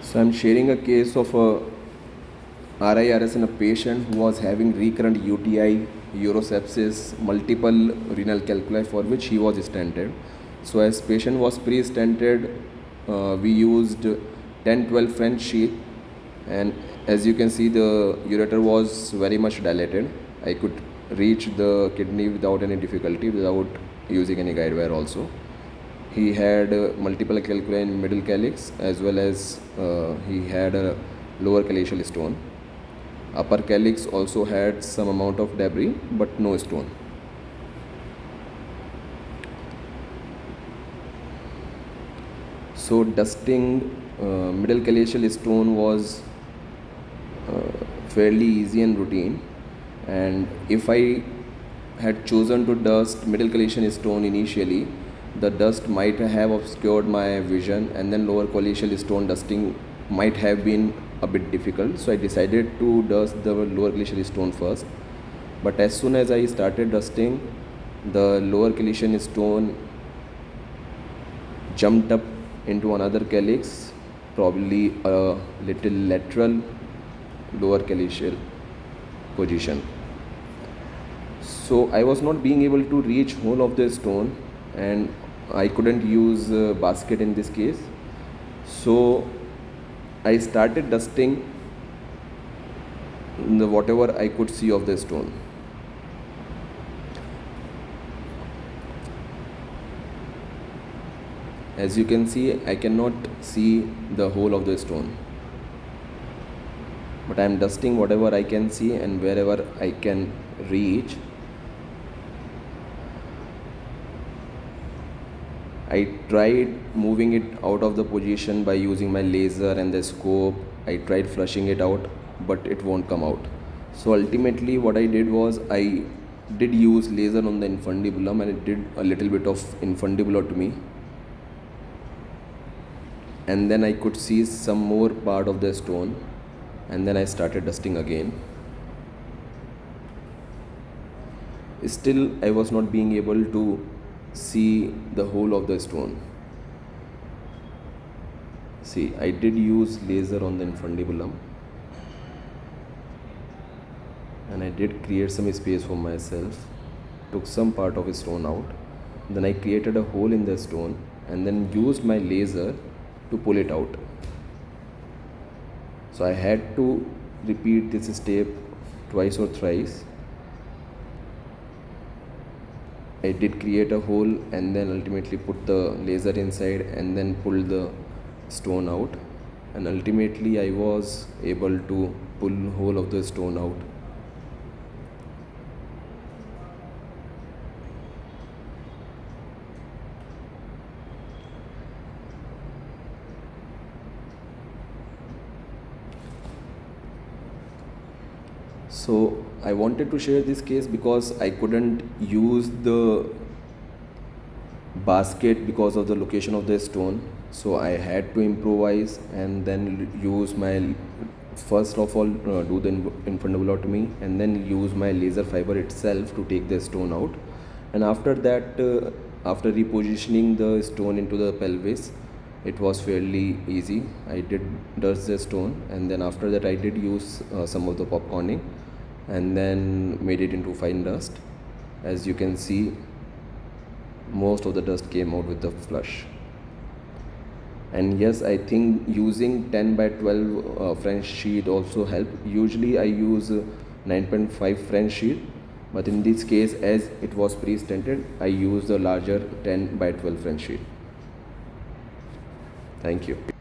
So I'm sharing a case of a RIRS in a patient who was having recurrent UTI, urosepsis, multiple renal calculi for which he was stented. So as patient was pre-stented, we used 10-12 French sheath, and as you can see the ureter was very much dilated. I could reach the kidney without any difficulty, without using any guide wire also. He had multiple calculi in middle calyx, as well as he had a lower calyceal stone. Upper calyx also had some amount of debris but no stone. So dusting middle calyceal stone was fairly easy and routine, and if I had chosen to dust middle calyceal stone initially, the dust might have obscured my vision, and then lower calyceal stone dusting might have been a bit difficult. So I decided to dust the lower calyceal stone first. But as soon as I started dusting, the lower calyceal stone jumped up into another calyx, probably a little lateral lower calyceal position. So I was not being able to reach whole of the stone, and I couldn't use a basket in this case. So I started dusting the whatever I could see of the stone. As you can see, I cannot see the whole of the stone, but I am dusting whatever I can see and wherever I can reach. I tried moving it out of the position by using my laser and the scope. I tried flushing it out, but it won't come out. So ultimately what I did was I did use laser on the infundibulum, and it did a little bit of infundibulotomy, and then I could see some more part of the stone, and then I started dusting again. Still I was not being able to see the whole of the stone. See, I did use laser on the infundibulum, and I did create some space for myself, took some part of the stone out, then I created a hole in the stone and then used my laser to pull it out. So I had to repeat this step twice or thrice. I did create a hole and then ultimately put the laser inside and then pull the stone out, and ultimately I was able to pull whole of the stone out. So I wanted to share this case because I couldn't use the basket because of the location of the stone. So I had to improvise and then use my, first of all do the infundibulotomy and then use my laser fiber itself to take the stone out. And after that, after repositioning the stone into the pelvis, it was fairly easy. I did dust the stone, and then after that I did use some of the popcorning and then made it into fine dust. As you can see, most of the dust came out with the flush. And yes, I think using 10 by 12 French sheet also help. Usually I use 9.5 French sheet, but in this case, as it was pre-stented, I used the larger 10 by 12 French sheet. Thank you.